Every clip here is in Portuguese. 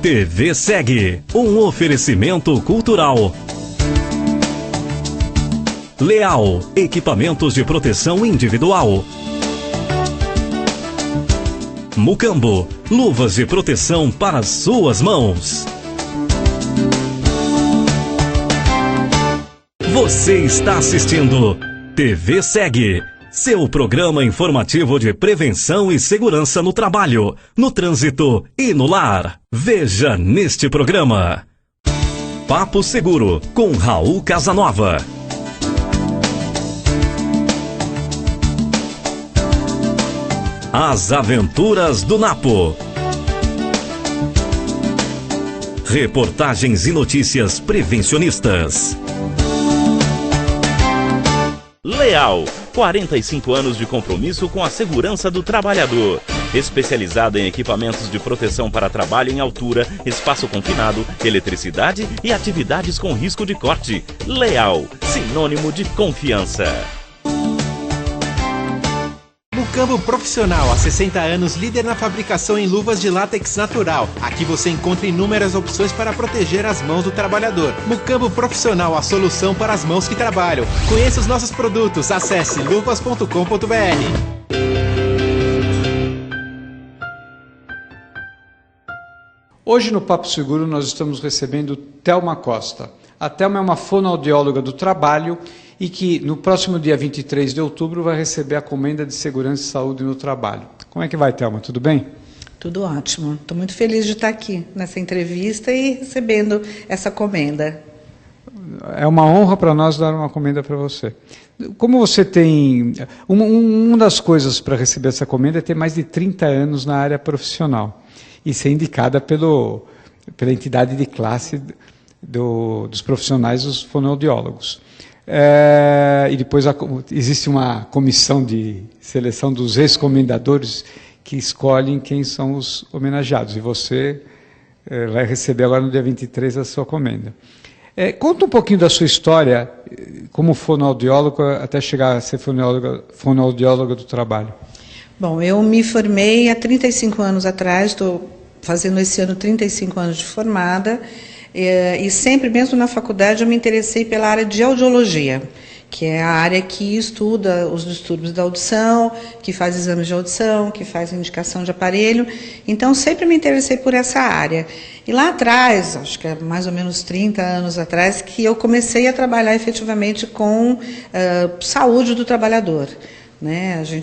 TV Segue, um oferecimento cultural. Leal, equipamentos de proteção individual. Mucambo, luvas de proteção para suas mãos. Você está assistindo TV Segue, seu programa informativo de prevenção e segurança no trabalho, no trânsito e no lar. Veja neste programa. Papo Seguro, com Raul Casanova. As Aventuras do Napo. Reportagens e notícias prevencionistas. Leal, 45 anos de compromisso com a segurança do trabalhador. Especializada em equipamentos de proteção para trabalho em altura, espaço confinado, eletricidade e atividades com risco de corte. Leal, sinônimo de confiança. Mucambo Profissional, há 60 anos, líder na fabricação em luvas de látex natural. Aqui você encontra inúmeras opções para proteger as mãos do trabalhador. Mucambo Profissional, a solução para as mãos que trabalham. Conheça os nossos produtos, acesse luvas.com.br. Hoje no Papo Seguro nós estamos recebendo Thelma Costa. A Thelma é uma fonoaudióloga do trabalho e que no próximo dia 23 de outubro vai receber a Comenda de Segurança e Saúde no Trabalho. Como é que vai, Thelma? Tudo bem? Tudo ótimo. Estou muito feliz de estar aqui nessa entrevista e recebendo essa comenda. É uma honra para nós dar uma comenda para você. Como você tem... Uma das coisas para receber essa comenda é ter mais de 30 anos na área profissional e ser indicada pela entidade de classe dos profissionais, os fonoaudiólogos. E depois existe uma comissão de seleção dos ex-comendadores que escolhem quem são os homenageados. E você vai receber agora no dia 23 a sua comenda. Conta um pouquinho da sua história como fonoaudióloga até chegar a ser fonoaudióloga do trabalho. Bom, eu me formei há 35 anos atrás, estou fazendo esse ano 35 anos de formada. E sempre, mesmo na faculdade, eu me interessei pela área de audiologia, que é a área que estuda os distúrbios da audição, que faz exames de audição, que faz indicação de aparelho. Então, sempre me interessei por essa área. E lá atrás, acho que é mais ou menos 30 anos atrás, que eu comecei a trabalhar efetivamente com saúde do trabalhador.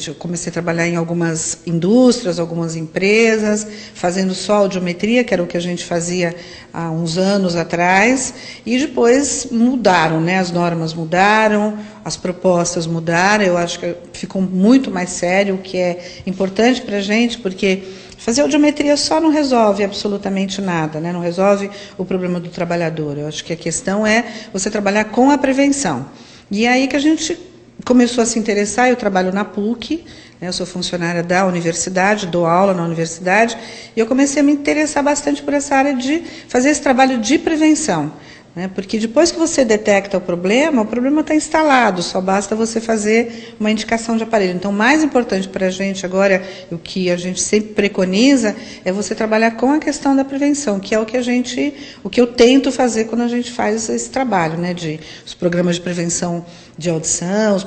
Eu comecei a trabalhar em algumas indústrias, algumas empresas, fazendo só audiometria, que era o que a gente fazia há uns anos atrás, e depois mudaram, as normas mudaram, as propostas mudaram, eu acho que ficou muito mais sério, o que é importante para a gente, porque fazer audiometria só não resolve absolutamente nada, não resolve o problema do trabalhador. Eu acho que a questão é você trabalhar com a prevenção. E é aí que a gente começou a se interessar. Eu trabalho na PUC, eu sou funcionária da universidade, dou aula na universidade, e eu comecei a me interessar bastante por essa área de fazer esse trabalho de prevenção. Porque depois que você detecta o problema está instalado, só basta você fazer uma indicação de aparelho. Então, o mais importante para a gente agora, o que a gente sempre preconiza, é você trabalhar com a questão da prevenção, que é o que eu tento fazer quando a gente faz esse trabalho, os programas de prevenção de audição, os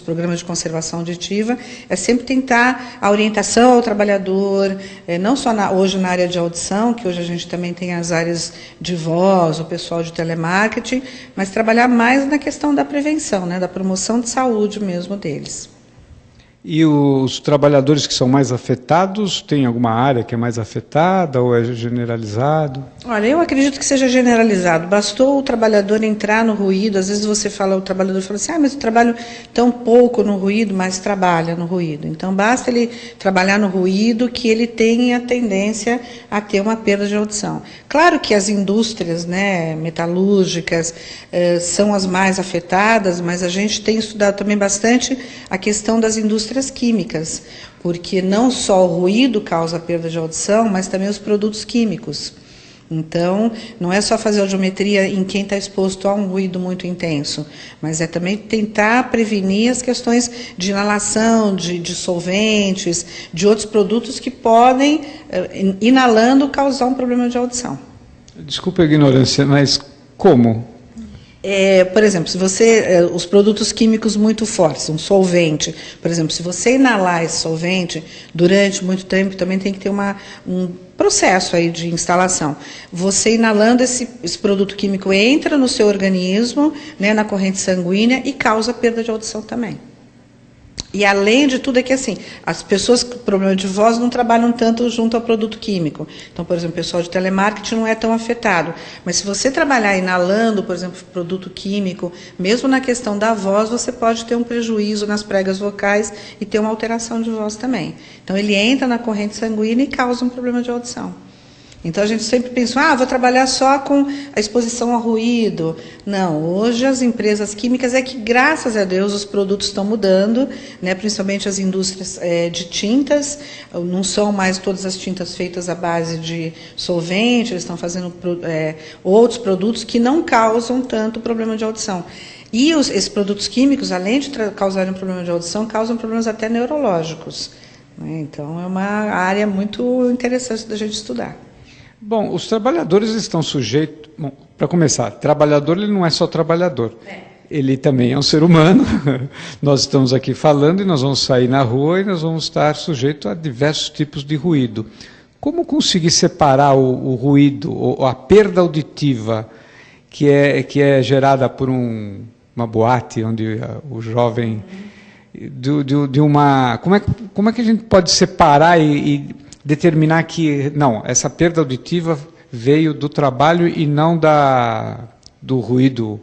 programas de conservação auditiva, é sempre tentar a orientação ao trabalhador, não só hoje na área de audição, que hoje a gente também tem as áreas de voz, o pessoal de telemarketing, mas trabalhar mais na questão da prevenção, da promoção de saúde mesmo deles. E os trabalhadores que são mais afetados, tem alguma área que é mais afetada ou é generalizado? Olha, eu acredito que seja generalizado. Bastou o trabalhador entrar no ruído. Às vezes o trabalhador fala assim, mas eu trabalho tão pouco no ruído, mas trabalha no ruído. Então, basta ele trabalhar no ruído que ele tenha tendência a ter uma perda de audição. Claro que as indústrias metalúrgicas são as mais afetadas, mas a gente tem estudado também bastante a questão das indústrias químicas, porque não só o ruído causa perda de audição, mas também os produtos químicos. Então, não é só fazer audiometria em quem está exposto a um ruído muito intenso, mas é também tentar prevenir as questões de inalação, de solventes, de outros produtos que podem, inalando, causar um problema de audição. Desculpa a ignorância, mas como? Por exemplo, se você, os produtos químicos muito fortes, um solvente, por exemplo, se você inalar esse solvente durante muito tempo, também tem que ter um processo aí de instalação. Você inalando esse produto químico entra no seu organismo, né, na corrente sanguínea e causa perda de audição também. E além de tudo é que assim, as pessoas com problema de voz não trabalham tanto junto ao produto químico. Então, por exemplo, o pessoal de telemarketing não é tão afetado. Mas se você trabalhar inalando, por exemplo, produto químico, mesmo na questão da voz, você pode ter um prejuízo nas pregas vocais e ter uma alteração de voz também. Então, ele entra na corrente sanguínea e causa um problema de audição. Então, a gente sempre pensa, vou trabalhar só com a exposição ao ruído. Não, hoje as empresas químicas que, graças a Deus, os produtos estão mudando, né, principalmente as indústrias de tintas, não são mais todas as tintas feitas à base de solvente, eles estão fazendo outros produtos que não causam tanto problema de audição. E esses produtos químicos, além de causarem um problema de audição, causam problemas até neurológicos. Né? Então, é uma área muito interessante da gente estudar. Bom, os trabalhadores estão sujeitos... Bom, para começar, trabalhador ele não é só trabalhador. Ele também é um ser humano. Nós estamos aqui falando e nós vamos sair na rua e nós vamos estar sujeitos a diversos tipos de ruído. Como conseguir separar o ruído, ou a perda auditiva que é gerada por uma boate, onde o jovem... de uma... Como é que a gente pode separar e determinar que, não, essa perda auditiva veio do trabalho e não do ruído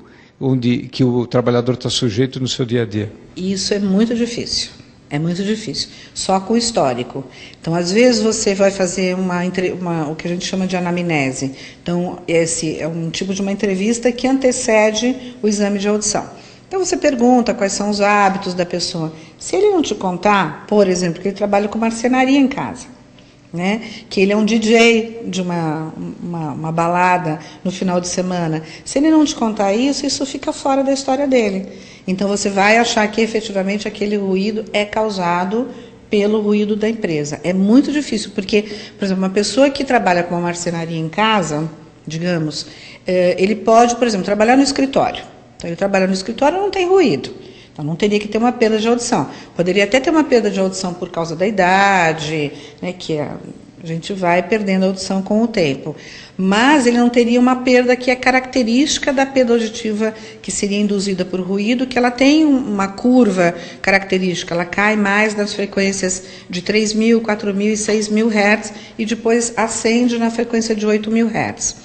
que o trabalhador está sujeito no seu dia a dia? Isso é muito difícil, só com o histórico. Então, às vezes, você vai fazer o que a gente chama de anamnese. Então, esse é um tipo de uma entrevista que antecede o exame de audição. Então, você pergunta quais são os hábitos da pessoa. Se ele não te contar, por exemplo, que ele trabalha com marcenaria em casa, né? Que ele é um DJ de uma balada no final de semana. Se ele não te contar isso fica fora da história dele. Então, você vai achar que, efetivamente, aquele ruído é causado pelo ruído da empresa. É muito difícil, porque, por exemplo, uma pessoa que trabalha com uma marcenaria em casa, digamos, ele pode, por exemplo, trabalhar no escritório. Então, ele trabalha no escritório e não tem ruído. Então, não teria que ter uma perda de audição. Poderia até ter uma perda de audição por causa da idade, né, que a gente vai perdendo a audição com o tempo. Mas ele não teria uma perda que é característica da perda auditiva que seria induzida por ruído, que ela tem uma curva característica, ela cai mais nas frequências de 3.000, 4.000 e 6.000 Hz e depois ascende na frequência de 8.000 Hz.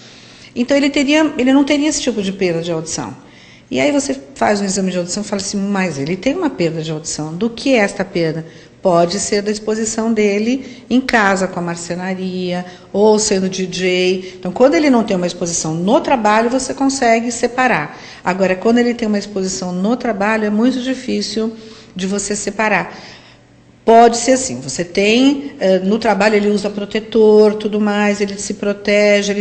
Então, ele não teria esse tipo de perda de audição. E aí você faz um exame de audição e fala assim, mas ele tem uma perda de audição. Do que é esta perda? Pode ser da exposição dele em casa com a marcenaria ou sendo DJ. Então, quando ele não tem uma exposição no trabalho, você consegue separar. Agora, quando ele tem uma exposição no trabalho, é muito difícil de você separar. Pode ser assim, você tem, no trabalho ele usa protetor, tudo mais, ele se protege,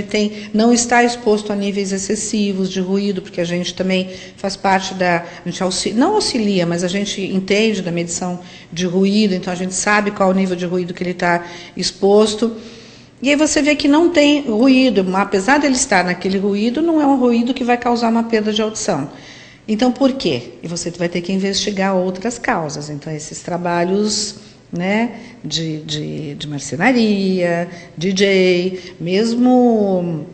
não está exposto a níveis excessivos de ruído, porque a gente também faz parte a gente não auxilia, mas a gente entende da medição de ruído, então a gente sabe qual o nível de ruído que ele está exposto. E aí você vê que não tem ruído, apesar de ele estar naquele ruído, não é um ruído que vai causar uma perda de audição. Então, por quê? E você vai ter que investigar outras causas. Então, esses trabalhos, né, de marcenaria, DJ, mesmo,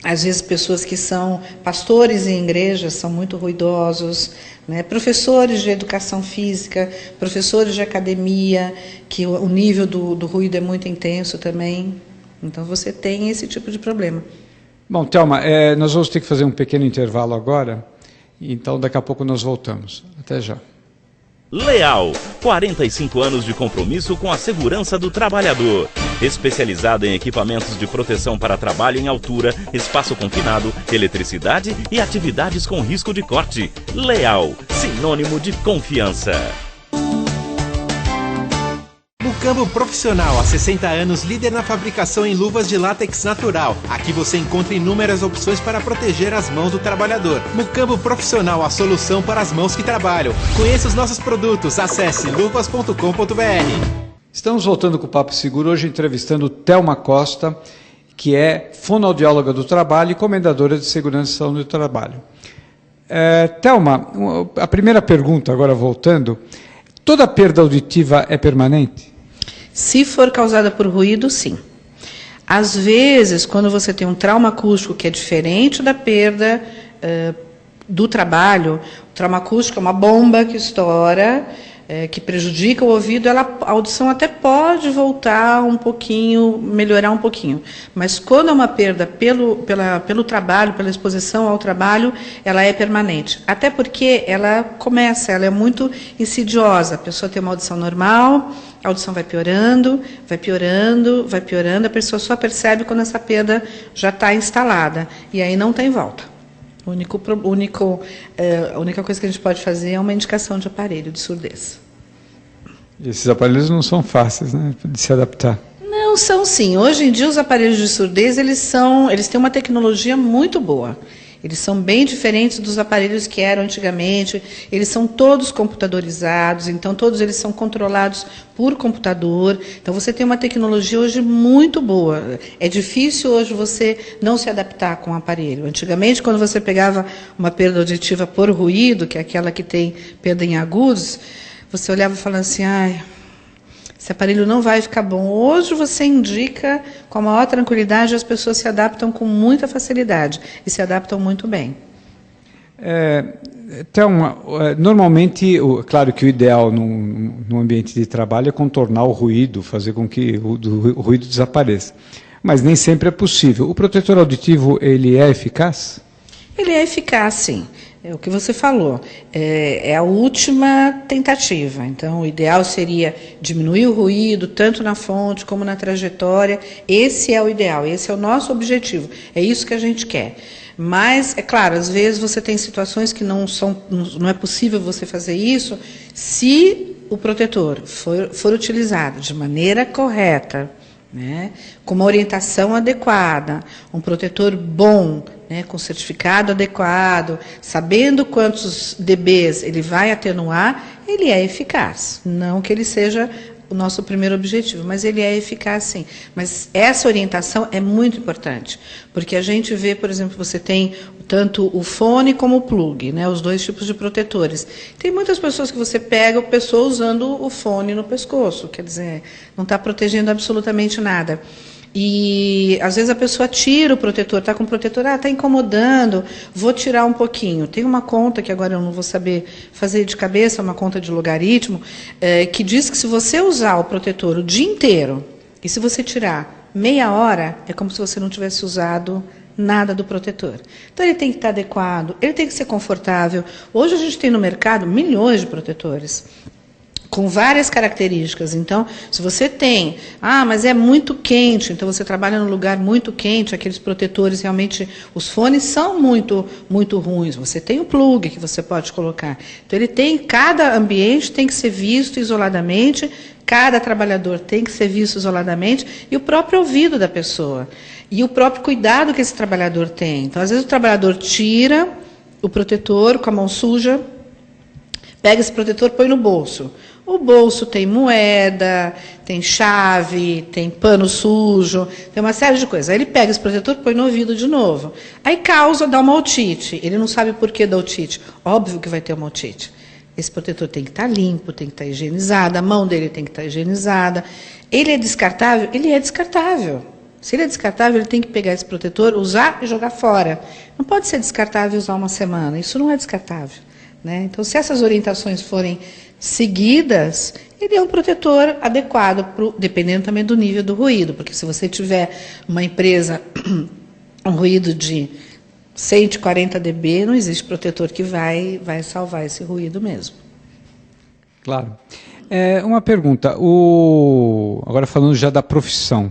às vezes, pessoas que são pastores em igrejas são muito ruidosos, né, professores de educação física, professores de academia, que o nível do ruído é muito intenso também. Então, você tem esse tipo de problema. Bom, Thelma, nós vamos ter que fazer um pequeno intervalo agora. Então, daqui a pouco nós voltamos. Até já. Leal, 45 anos de compromisso com a segurança do trabalhador. Especializado em equipamentos de proteção para trabalho em altura, espaço confinado, eletricidade e atividades com risco de corte. Leal, sinônimo de confiança. Mucambo Profissional, há 60 anos, líder na fabricação em luvas de látex natural. Aqui você encontra inúmeras opções para proteger as mãos do trabalhador. Mucambo Profissional, a solução para as mãos que trabalham. Conheça os nossos produtos, acesse luvas.com.br. Estamos voltando com o Papo Seguro, hoje entrevistando Thelma Costa, que é fonoaudióloga do trabalho e comendadora de segurança e saúde do trabalho. Thelma, a primeira pergunta, agora voltando, toda perda auditiva é permanente? Se for causada por ruído, sim. Às vezes, quando você tem um trauma acústico que é diferente da perda do trabalho, o trauma acústico é uma bomba que estoura, que prejudica o ouvido, a audição até pode voltar um pouquinho, melhorar um pouquinho. Mas quando é uma perda pelo trabalho, pela exposição ao trabalho, ela é permanente. Até porque ela é muito insidiosa. A pessoa tem uma audição normal, a audição vai piorando, vai piorando, vai piorando, a pessoa só percebe quando essa perda já está instalada. E aí não tem volta. A única coisa que a gente pode fazer é uma indicação de aparelho de surdez. Esses aparelhos não são fáceis, né, de se adaptar. Não, são sim. Hoje em dia os aparelhos de surdez eles têm uma tecnologia muito boa. Eles são bem diferentes dos aparelhos que eram antigamente. Eles são todos computadorizados, então todos eles são controlados por computador. Então você tem uma tecnologia hoje muito boa. É difícil hoje você não se adaptar com o aparelho. Antigamente, quando você pegava uma perda auditiva por ruído, que é aquela que tem perda em agudos, você olhava e falava assim, esse aparelho não vai ficar bom. Hoje você indica com a maior tranquilidade, as pessoas se adaptam com muita facilidade e se adaptam muito bem. Então, normalmente, claro que o ideal no ambiente de trabalho é contornar o ruído, fazer com que o ruído desapareça. Mas nem sempre é possível. O protetor auditivo, ele é eficaz? Ele é eficaz, sim. É o que você falou, é a última tentativa. Então, o ideal seria diminuir o ruído, tanto na fonte como na trajetória. Esse é o ideal, esse é o nosso objetivo, é isso que a gente quer. Mas, é claro, às vezes você tem situações que não é possível você fazer isso se o protetor for utilizado de maneira correta, né, com uma orientação adequada, um protetor bom, né, com certificado adequado, sabendo quantos dBs ele vai atenuar, ele é eficaz. Não que ele seja o nosso primeiro objetivo, mas ele é eficaz sim. Mas essa orientação é muito importante, porque a gente vê, por exemplo, você tem tanto o fone como o plug, né, os dois tipos de protetores. Tem muitas pessoas que você pega, a pessoa usando o fone no pescoço, quer dizer, não está protegendo absolutamente nada. E às vezes a pessoa tira o protetor, está com o protetor, está incomodando, vou tirar um pouquinho. Tem uma conta, que agora eu não vou saber fazer de cabeça, uma conta de logaritmo, que diz que se você usar o protetor o dia inteiro, e se você tirar meia hora, é como se você não tivesse usado nada do protetor. Então ele tem que estar adequado, ele tem que ser confortável. Hoje a gente tem no mercado milhões de protetores, com várias características. Então, se você tem, mas é muito quente, então você trabalha num lugar muito quente, aqueles protetores realmente, os fones são muito, muito ruins. Você tem o plug que você pode colocar. Então, cada ambiente tem que ser visto isoladamente, cada trabalhador tem que ser visto isoladamente, e o próprio ouvido da pessoa. E o próprio cuidado que esse trabalhador tem. Então, às vezes o trabalhador tira o protetor com a mão suja, pega esse protetor e põe no bolso. O bolso tem moeda, tem chave, tem pano sujo, tem uma série de coisas. Aí ele pega esse protetor e põe no ouvido de novo. Aí dá uma otite. Ele não sabe por que da otite. Óbvio que vai ter uma otite. Esse protetor tem que estar limpo, tem que estar higienizado, a mão dele tem que estar higienizada. Ele é descartável? Ele é descartável. Se ele é descartável, ele tem que pegar esse protetor, usar e jogar fora. Não pode ser descartável e usar uma semana. Isso não é descartável, né? Então, se essas orientações forem seguidas, ele é um protetor adequado, dependendo também do nível do ruído, porque se você tiver uma empresa, um ruído de 140 dB, não existe protetor que vai salvar esse ruído mesmo. Claro. Uma pergunta, agora falando já da profissão,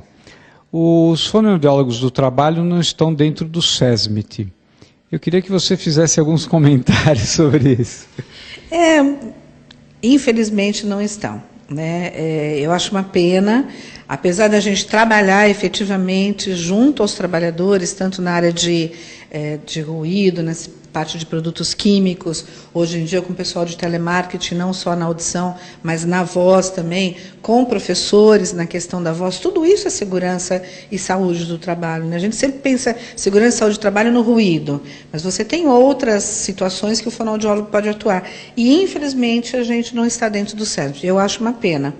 os fonoaudiólogos do trabalho não estão dentro do SESMIT. Eu queria que você fizesse alguns comentários sobre isso. Infelizmente não estão. né? Eu acho uma pena, apesar da gente trabalhar efetivamente junto aos trabalhadores, tanto na área de ruído, nessa parte de produtos químicos, hoje em dia com o pessoal de telemarketing, não só na audição, mas na voz também, com professores na questão da voz, tudo isso é segurança e saúde do trabalho, né? A gente sempre pensa segurança e saúde do trabalho no ruído, mas você tem outras situações que o fonoaudiólogo pode atuar. E, infelizmente, a gente não está dentro do CERP. Eu acho uma pena.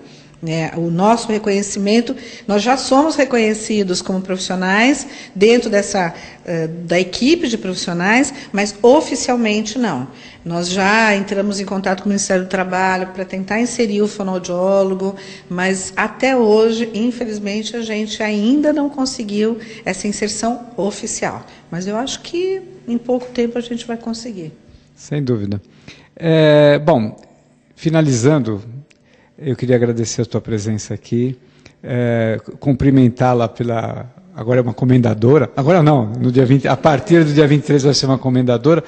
O nosso reconhecimento, nós já somos reconhecidos como profissionais dentro da equipe de profissionais, mas oficialmente não. Nós já entramos em contato com o Ministério do Trabalho para tentar inserir o fonoaudiólogo, mas até hoje, infelizmente, a gente ainda não conseguiu essa inserção oficial. Mas eu acho que em pouco tempo a gente vai conseguir. Sem dúvida. Bom, finalizando, eu queria agradecer a tua presença aqui, cumprimentá-la agora é uma comendadora, agora não, no dia 20, a partir do dia 23 vai ser uma comendadora,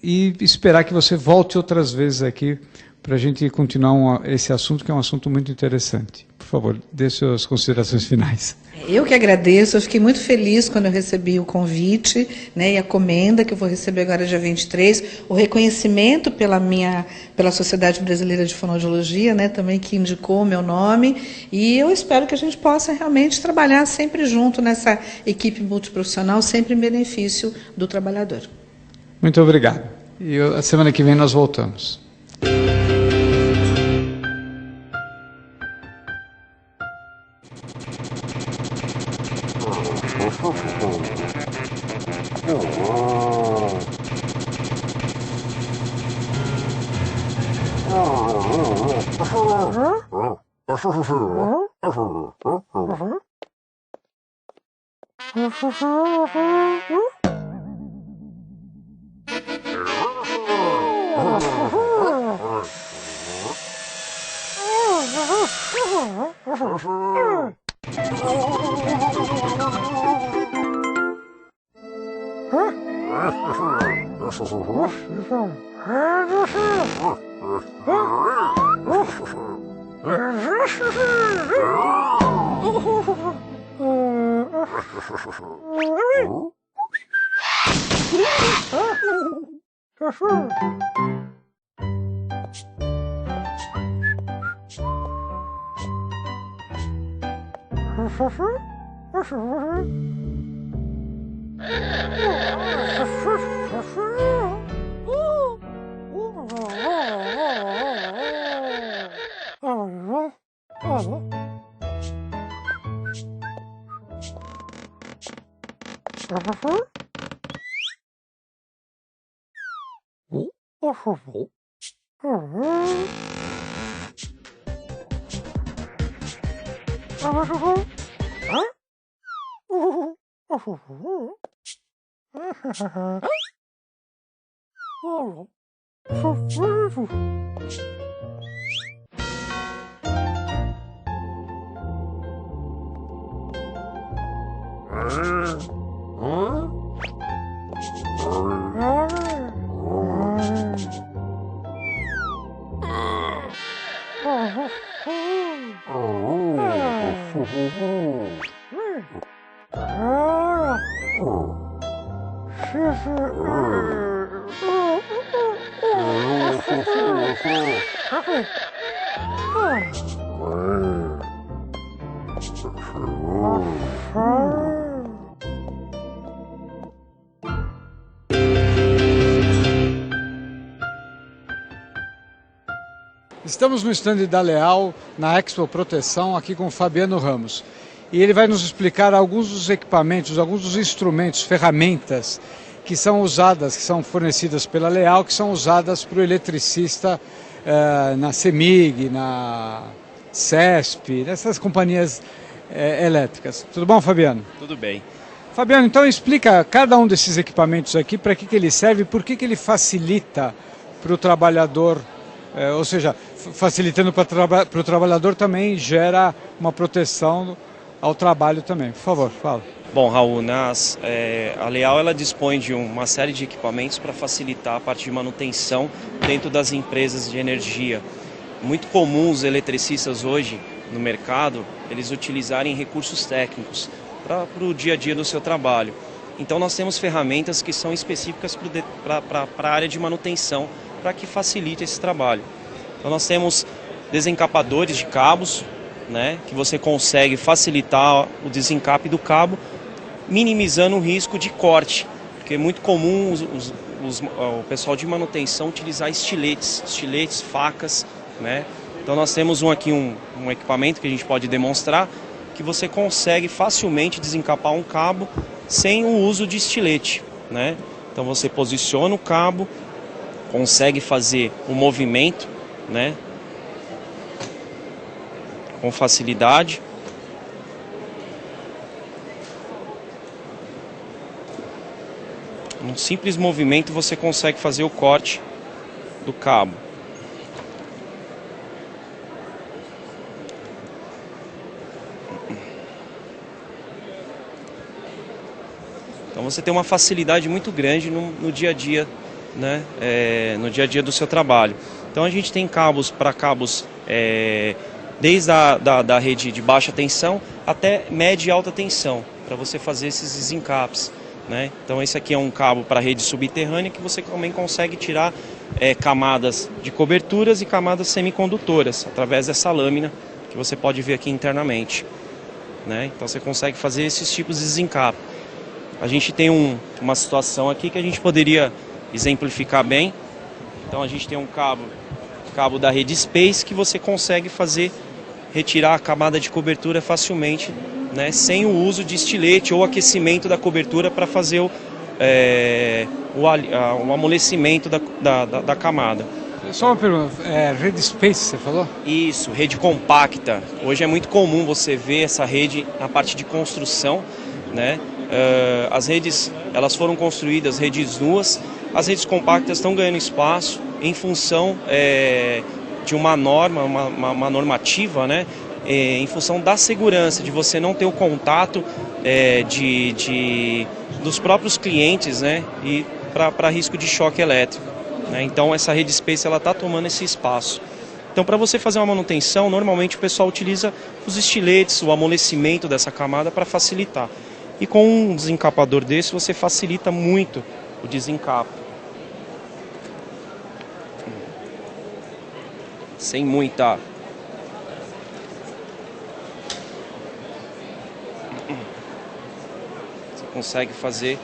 e esperar que você volte outras vezes aqui para a gente continuar esse assunto, que é um assunto muito interessante. Por favor, dê suas considerações finais. Eu que agradeço, eu fiquei muito feliz quando eu recebi o convite, né, e a comenda que eu vou receber agora dia 23, o reconhecimento pela Sociedade Brasileira de Fonoaudiologia, né, também que indicou o meu nome, e eu espero que a gente possa realmente trabalhar sempre junto nessa equipe multiprofissional, sempre em benefício do trabalhador. Muito obrigado. E a semana que vem nós voltamos. Estamos no stand da Leal, na Expo Proteção, aqui com o Fabiano Ramos. E ele vai nos explicar alguns dos equipamentos, alguns dos instrumentos, ferramentas que são usadas, que são fornecidas pela Leal, que são usadas para o eletricista na CEMIG, na CESP, nessas companhias elétricas. Tudo bom, Fabiano? Tudo bem. Fabiano, então explica cada um desses equipamentos aqui, para que ele serve e por que ele facilita para o trabalhador, ou seja, facilitando para o trabalhador também gera uma proteção ao trabalho também. Por favor, fala. Bom, Raul, a Leal ela dispõe de uma série de equipamentos para facilitar a parte de manutenção dentro das empresas de energia. Muito comum os eletricistas hoje no mercado, eles utilizarem recursos técnicos para o dia a dia do seu trabalho. Então nós temos ferramentas que são específicas para a área de manutenção, para que facilite esse trabalho. Então nós temos desencapadores de cabos, né, que você consegue facilitar o desencape do cabo, minimizando o risco de corte, porque é muito comum o pessoal de manutenção utilizar estiletes, facas, né? Então nós temos aqui um equipamento que a gente pode demonstrar que você consegue facilmente desencapar um cabo sem o uso de estilete, né? Então você posiciona o cabo, consegue fazer o movimento, né, com facilidade. Um simples movimento você consegue fazer o corte do cabo. Então você tem uma facilidade muito grande no dia a dia, né? No dia a dia do seu trabalho. Então a gente tem cabos desde da rede de baixa tensão até média e alta tensão, para você fazer esses desencapes, né? Então esse aqui é um cabo para rede subterrânea que você também consegue tirar camadas de coberturas e camadas semicondutoras através dessa lâmina que você pode ver aqui internamente, né? Então você consegue fazer esses tipos de desencape. A gente tem uma situação aqui que a gente poderia exemplificar bem. Então a gente tem um cabo da rede Space que você consegue retirar a camada de cobertura facilmente, né, sem o uso de estilete ou aquecimento da cobertura para fazer o amolecimento da camada. Só uma pergunta, rede Space você falou? Isso, rede compacta. Hoje é muito comum você ver essa rede na parte de construção, né? As redes, elas foram construídas, redes nuas, as redes compactas estão ganhando espaço em função de uma norma, uma normativa, né? Em função da segurança, de você não ter o contato dos próprios clientes, né? E para risco de choque elétrico, né? Então essa rede Space está tomando esse espaço. Então para você fazer uma manutenção, normalmente o pessoal utiliza os estiletes, o amolecimento dessa camada para facilitar. E com um desencapador desse você facilita muito o desencape. Sem muita... Você consegue fazer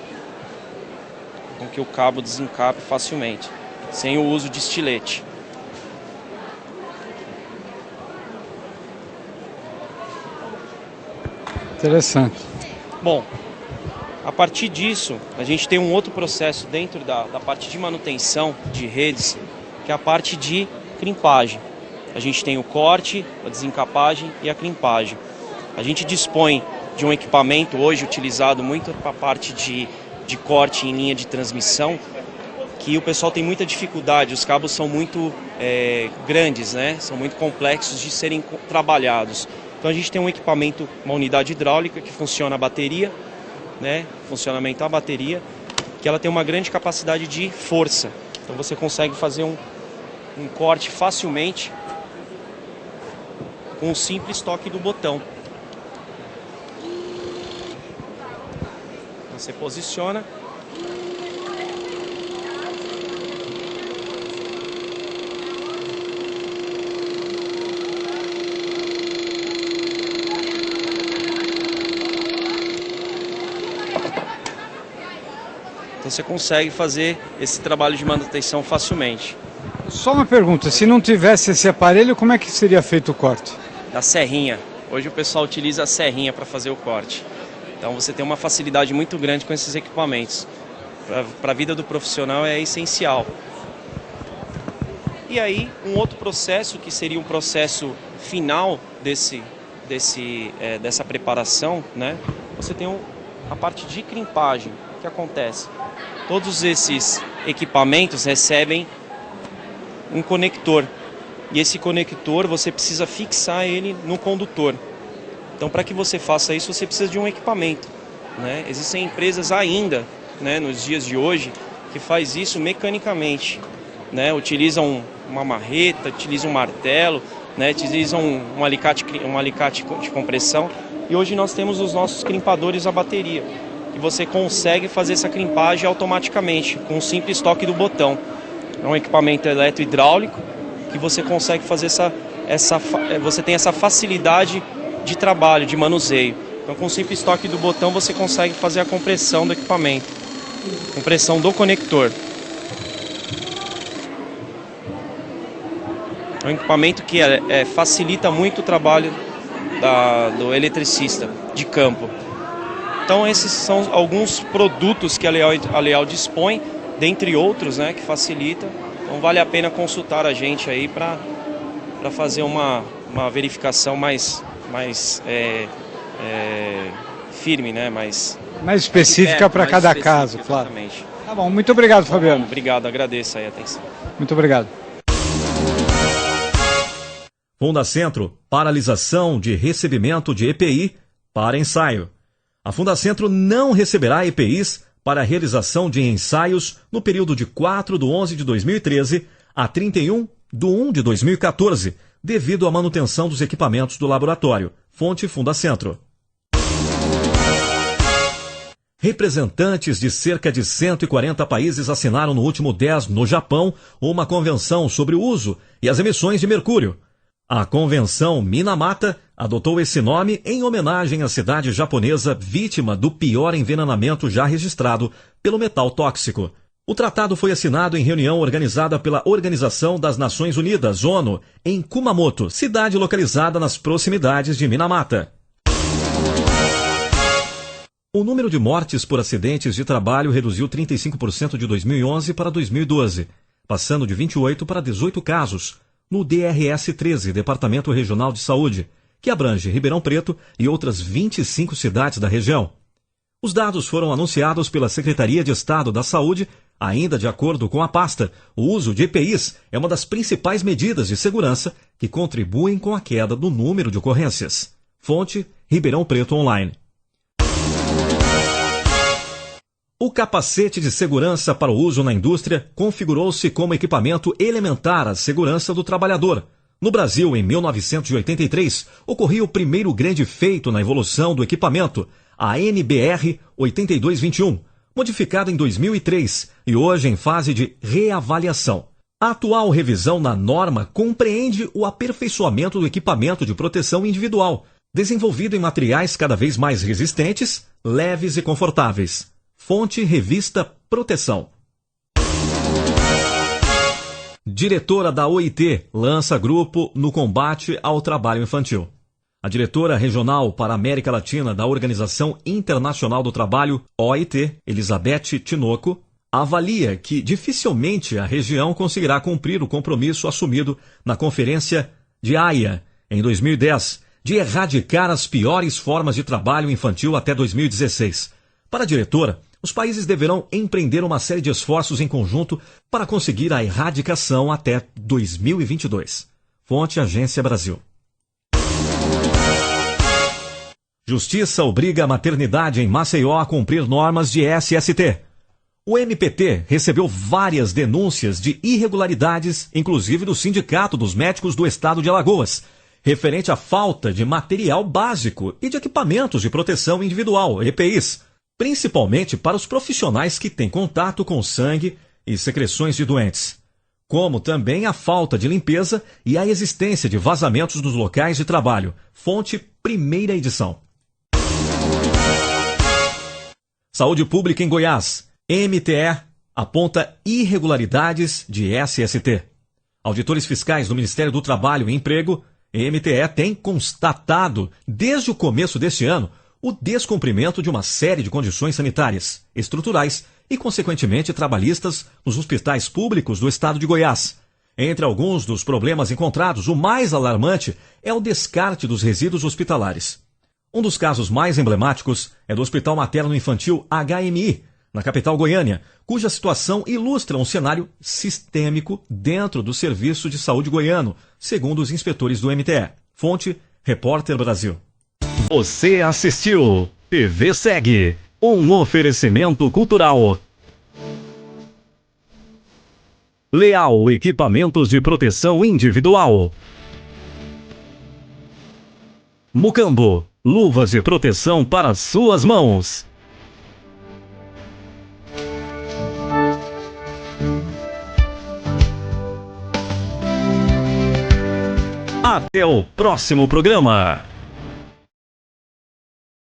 com que o cabo desencape facilmente, sem o uso de estilete. Interessante. Bom, a partir disso, a gente tem um outro processo dentro da parte de manutenção de redes, que é a parte de crimpagem. A gente tem o corte, a desencapagem e a crimpagem. A gente dispõe de um equipamento hoje utilizado muito para a parte de corte em linha de transmissão, que o pessoal tem muita dificuldade, os cabos são muito grandes, né? São muito complexos de serem trabalhados. Então a gente tem um equipamento, uma unidade hidráulica que funciona a bateria, né? Funcionamento a bateria, que ela tem uma grande capacidade de força. Então você consegue fazer um corte facilmente com um simples toque do botão. Você posiciona. Então você consegue fazer esse trabalho de manutenção facilmente. Só uma pergunta, se não tivesse esse aparelho, como é que seria feito o corte? Da serrinha. Hoje o pessoal utiliza a serrinha para fazer o corte. Então você tem uma facilidade muito grande com esses equipamentos. Para a vida do profissional é essencial. E aí um outro processo, que seria um processo final dessa preparação, né? Você tem a parte de crimpagem. O que acontece? Todos esses equipamentos recebem um conector. E esse conector você precisa fixar ele no condutor. Então para que você faça isso você precisa de um equipamento. né? Existem empresas ainda, né, nos dias de hoje, que faz isso mecanicamente, né? Utilizam uma marreta, utilizam um martelo, né? Utilizam um alicate de compressão. E hoje nós temos os nossos crimpadores a bateria, que você consegue fazer essa crimpagem automaticamente, com um simples toque do botão. É um equipamento eletrohidráulico que você consegue fazer você tem essa facilidade de trabalho, de manuseio. Então, com um simples toque do botão, você consegue fazer a compressão do equipamento, compressão do conector. É um equipamento que facilita muito o trabalho do eletricista de campo. Então, esses são alguns produtos que a Leal dispõe, dentre outros, né, que facilita. Então, vale a pena consultar a gente aí para fazer uma verificação mais firme, né, mais específica para cada caso, claro. Exatamente. Tá bom, muito obrigado, Fabiano. Obrigado, agradeço aí a atenção. Muito obrigado. Fundacentro, paralisação de recebimento de EPI para ensaio. A Fundacentro não receberá EPIs para a realização de ensaios no período de 4/11/2013 a 31/1/2014, devido à manutenção dos equipamentos do laboratório. Fonte Fundacentro. Representantes de cerca de 140 países assinaram no último 10 no Japão uma convenção sobre o uso e as emissões de mercúrio. A Convenção Minamata adotou esse nome em homenagem à cidade japonesa vítima do pior envenenamento já registrado pelo metal tóxico. O tratado foi assinado em reunião organizada pela Organização das Nações Unidas, ONU, em Kumamoto, cidade localizada nas proximidades de Minamata. O número de mortes por acidentes de trabalho reduziu 35% de 2011 para 2012, passando de 28 para 18 casos, no DRS-13, Departamento Regional de Saúde, que abrange Ribeirão Preto e outras 25 cidades da região. Os dados foram anunciados pela Secretaria de Estado da Saúde. Ainda de acordo com a pasta, o uso de EPIs é uma das principais medidas de segurança que contribuem com a queda do número de ocorrências. Fonte Ribeirão Preto Online. O capacete de segurança para o uso na indústria configurou-se como equipamento elementar à segurança do trabalhador. No Brasil, em 1983, ocorria o primeiro grande feito na evolução do equipamento, a NBR 8221, modificada em 2003 e hoje em fase de reavaliação. A atual revisão na norma compreende o aperfeiçoamento do equipamento de proteção individual, desenvolvido em materiais cada vez mais resistentes, leves e confortáveis. Fonte Revista Proteção. Diretora da OIT lança grupo no combate ao trabalho infantil. A diretora regional para a América Latina da Organização Internacional do Trabalho, OIT, Elizabeth Tinoco, avalia que dificilmente a região conseguirá cumprir o compromisso assumido na Conferência de Haia, em 2010, de erradicar as piores formas de trabalho infantil até 2016. Para a diretora, os países deverão empreender uma série de esforços em conjunto para conseguir a erradicação até 2022. Fonte Agência Brasil. Justiça obriga a maternidade em Maceió a cumprir normas de SST. O MPT recebeu várias denúncias de irregularidades, inclusive do Sindicato dos Médicos do Estado de Alagoas, referente à falta de material básico e de equipamentos de proteção individual, EPIs, principalmente para os profissionais que têm contato com sangue e secreções de doentes, como também a falta de limpeza e a existência de vazamentos nos locais de trabalho. Fonte Primeira Edição. Saúde Pública em Goiás. MTE aponta irregularidades de SST. Auditores fiscais do Ministério do Trabalho e Emprego, MTE, tem constatado, desde o começo deste ano, o descumprimento de uma série de condições sanitárias, estruturais e, consequentemente, trabalhistas nos hospitais públicos do estado de Goiás. Entre alguns dos problemas encontrados, o mais alarmante é o descarte dos resíduos hospitalares. Um dos casos mais emblemáticos é do Hospital Materno-Infantil HMI, na capital Goiânia, cuja situação ilustra um cenário sistêmico dentro do Serviço de Saúde goiano, segundo os inspetores do MTE. Fonte Repórter Brasil. Você assistiu TV Segue, um oferecimento cultural. Leal Equipamentos de Proteção Individual. Mucambo, luvas de proteção para suas mãos. Até o próximo programa.